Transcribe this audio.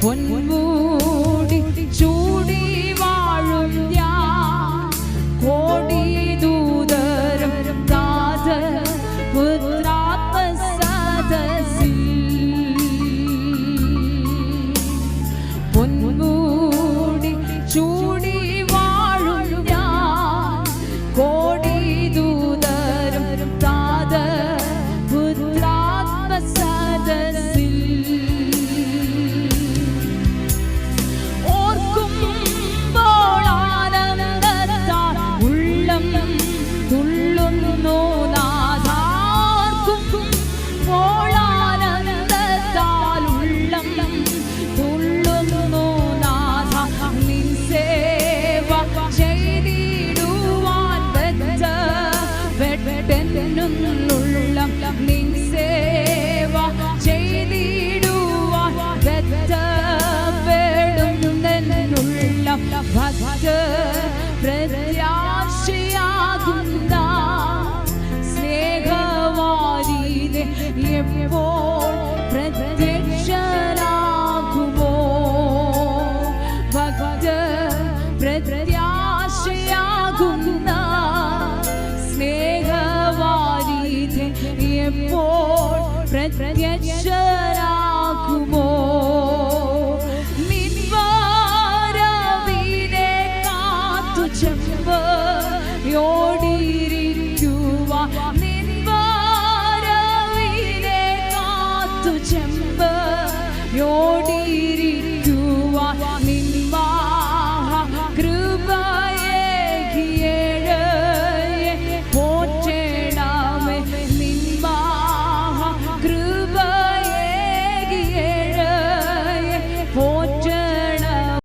പൊന്മൂടി ചൂടി വാഴും ഞാൻ കോടി ദൂതരും താത പുത്രാത്മസദസ്സിൽ പൊന്മൂടി ചൂടി വാഴും ഞാൻ കോടി ദൂതരും താത പുത്രാത്മസദസ്സിൽ നിൻ സേവ ചെയ്തിടുവാൻ ബദ്ധപ്പെടുന്നെന്നുള്ള ഭക്ത പ്രത്യാശയാകുന്ന സ്നേഹവാരിനെ എപ്പോൾ പ്രത്യക്ഷനാകുമോ ഭക്ത പ്രത്യാശയാകുന്ന എപ്പോൾ പ്രത്യക്ഷനാകുമോ നിൻ വരവിനെ കാത്തു ചെമ്പയോടിയിരിക്കുവാൻ നിൻ വരവിനെ കാത്തു ചെമ്പയോടിയിരിക്കുവാൻ